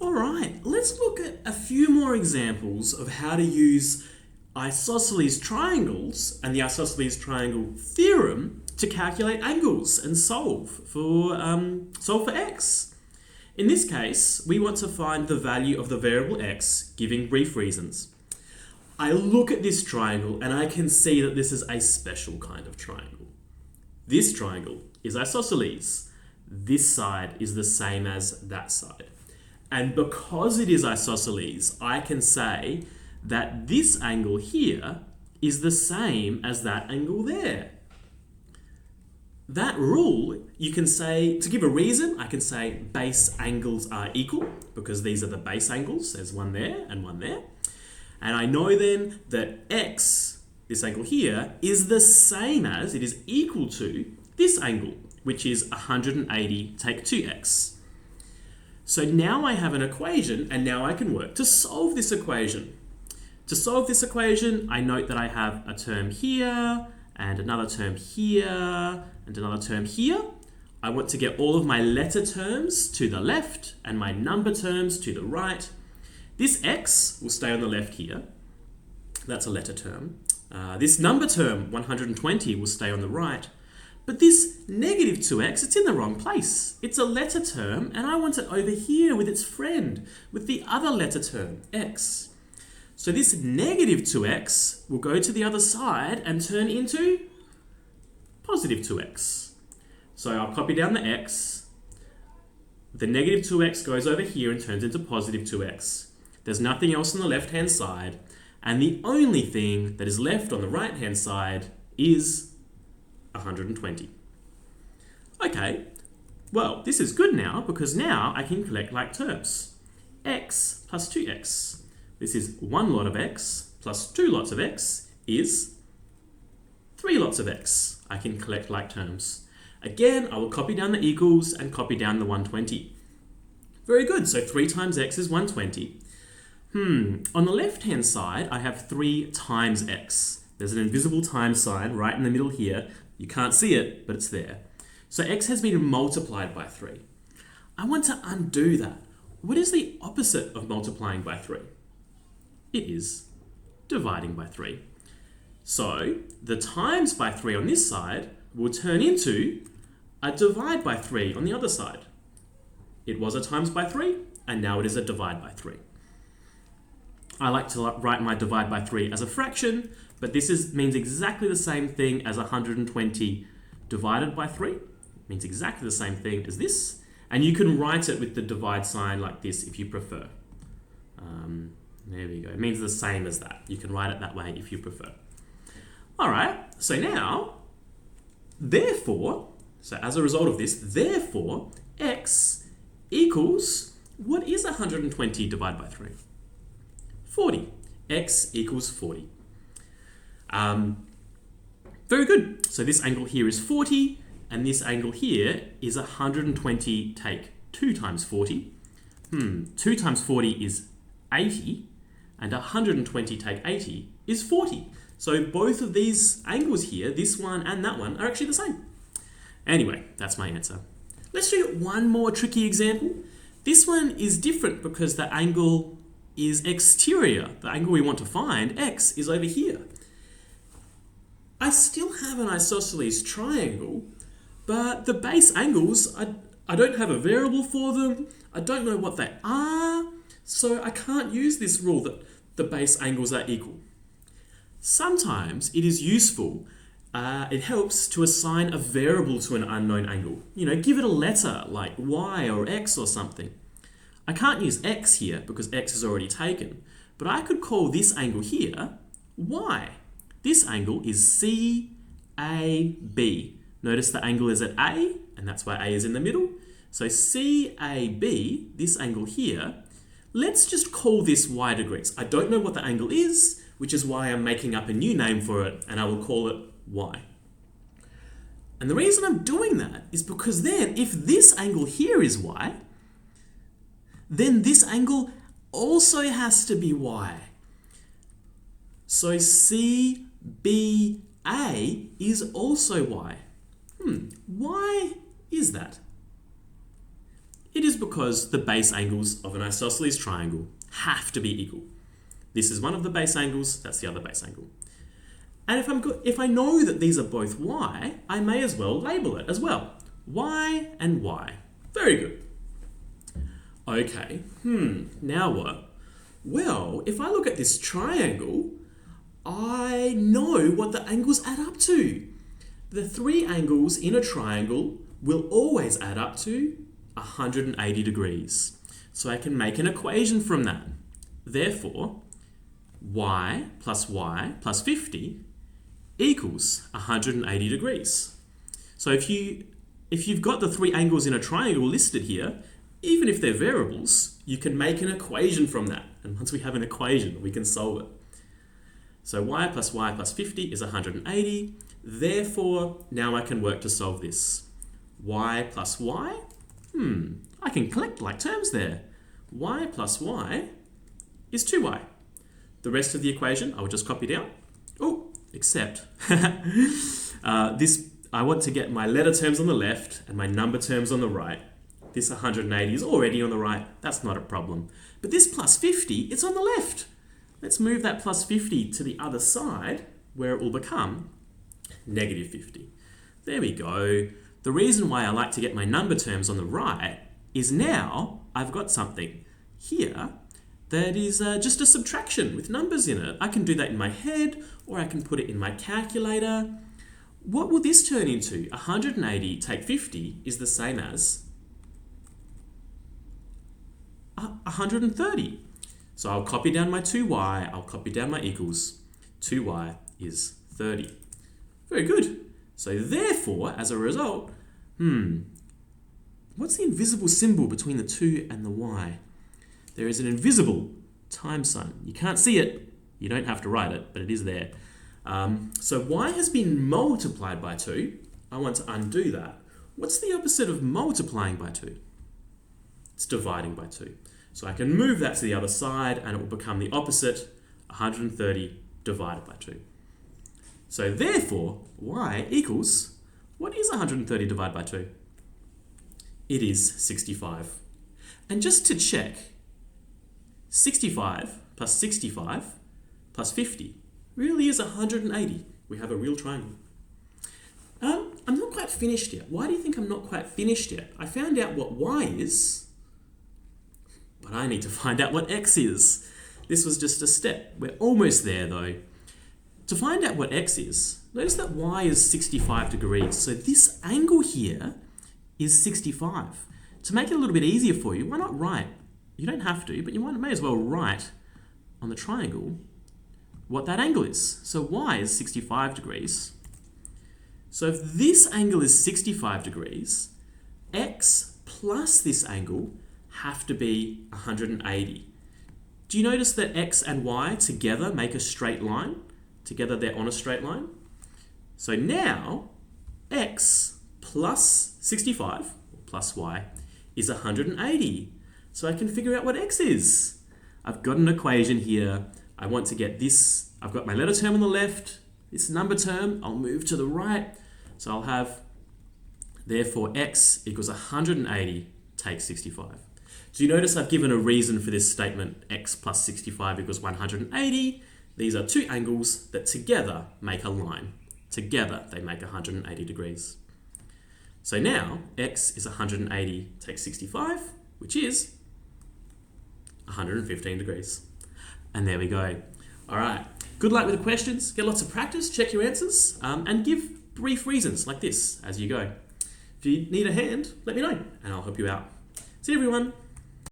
All right, let's look at a few more examples of how to use isosceles triangles and the isosceles triangle theorem to calculate angles and solve for x. In this case, we want to find the value of the variable x, giving brief reasons. I look at this triangle and I can see that this is a special kind of triangle. This triangle is isosceles. This side is the same as that side. And because it is isosceles, I can say that this angle here is the same as that angle there. That rule, you can say, to give a reason, I can say base angles are equal because these are the base angles. There's one there and one there. And I know then that x, this angle here, is the same as, it is equal to this angle, which is 180 take 2x. So now I have an equation and now I can work to solve this equation. To solve this equation, I note that I have a term here and another term here and another term here. I want to get all of my letter terms to the left and my number terms to the right. This x will stay on the left here. That's a letter term. This number term, 120, will stay on the right. But this negative 2x, it's in the wrong place. It's a letter term, and I want it over here with its friend, with the other letter term, x. So this negative 2x will go to the other side and turn into positive 2x. So I'll copy down the x. The negative 2x goes over here and turns into positive 2x. There's nothing else on the left-hand side, and the only thing that is left on the right-hand side is 120. Okay, well, this is good now because now I can collect like terms. X plus 2x. This is one lot of x plus two lots of x is 3 lots of x. I can collect like terms. Again, I will copy down the equals and copy down the 120. Very good, so 3 times x is 120. On the left-hand side, I have 3 times x. There's an invisible times sign right in the middle here. You can't see it, but it's there. So x has been multiplied by 3. I want to undo that. What is the opposite of multiplying by 3? It is dividing by 3. So the times by 3 on this side will turn into a divide by 3 on the other side. It was a times by 3, and now it is a divide by 3. I like to write my divide by 3 as a fraction, but this means exactly the same thing as 120 divided by 3. It means exactly the same thing as this. And you can write it with the divide sign like this if you prefer. There we go. It means the same as that. You can write it that way if you prefer. All right, so now, therefore, so as a result of this, therefore, x equals, what is 120 divided by 3? 40. X equals 40. Very good. So this angle here is 40, and this angle here is 120 take 2 times 40. 2 times 40 is 80, and 120 take 80 is 40. So both of these angles here, this one and that one, are actually the same. Anyway, that's my answer. Let's do one more tricky example. This one is different because the angle is exterior. The angle we want to find, x, is over here. I still have an isosceles triangle, but the base angles, I don't have a variable for them. I don't know what they are, so I can't use this rule that the base angles are equal. Sometimes it is useful, it helps to assign a variable to an unknown angle. You know, give it a letter like y or x or something. I can't use x here because x is already taken, but I could call this angle here y. This angle is CAB. Notice the angle is at A, and that's why A is in the middle. So CAB, this angle here, let's just call this y degrees. I don't know what the angle is, which is why I'm making up a new name for it, and I will call it y. And the reason I'm doing that is because then, if this angle here is y, then this angle also has to be y. So CBA is also y. Why is that? It is because the base angles of an isosceles triangle have to be equal. This is one of the base angles, that's the other base angle. And if I know that these are both y, I may as well label it as well. Y and y. Very good. Okay, now what? Well, if I look at this triangle, I know what the angles add up to. The three angles in a triangle will always add up to 180 degrees. So I can make an equation from that. Therefore, y plus 50 equals 180 degrees. So if you've got the three angles in a triangle listed here, even if they're variables, you can make an equation from that. And once we have an equation, we can solve it. So y plus 50 is 180. Therefore, now I can work to solve this. Y plus y? I can collect like terms there. Y plus y is 2y. The rest of the equation, I will just copy down. Oh, except I want to get my letter terms on the left and my number terms on the right. This 180 is already on the right. That's not a problem. But this plus 50, it's on the left. Let's move that plus 50 to the other side where it will become negative 50. There we go. The reason why I like to get my number terms on the right is now I've got something here that is just a subtraction with numbers in it. I can do that in my head or I can put it in my calculator. What will this turn into? 180 take 50 is the same as 130. So I'll copy down my 2y, I'll copy down my equals. 2y is 30. Very good. So therefore, as a result, what's the invisible symbol between the 2 and the y? There is an invisible time sign. You can't see it. You don't have to write it, but it is there. So y has been multiplied by 2. I want to undo that. What's the opposite of multiplying by 2? It's dividing by 2. So I can move that to the other side and it will become the opposite, 130 divided by 2. So therefore, y equals, what is 130 divided by 2? It is 65. And just to check, 65 plus 65 plus 50 really is 180. We have a real triangle. I'm not quite finished yet. Why do you think I'm not quite finished yet? I found out what y is, but I need to find out what x is. This was just a step. We're almost there though. To find out what x is, notice that y is 65 degrees. So this angle here is 65. To make it a little bit easier for you, why not write? You don't have to, but you may as well write on the triangle what that angle is. So y is 65 degrees. So if this angle is 65 degrees, x plus this angle have to be 180. Do you notice that x and y together make a straight line? Together they're on a straight line. So now x plus 65, or plus y, is 180. So I can figure out what x is. I've got an equation here. I want to get this. I've got my letter term on the left, this number term, I'll move to the right. So I'll have, therefore, x equals 180 take 65. So you notice I've given a reason for this statement, x plus 65 equals 180. These are two angles that together make a line. Together, they make 180 degrees. So now, x is 180 take 65, which is 115 degrees. And there we go. All right, good luck with the questions. Get lots of practice, check your answers, and give brief reasons like this as you go. If you need a hand, let me know, and I'll help you out. See you, everyone.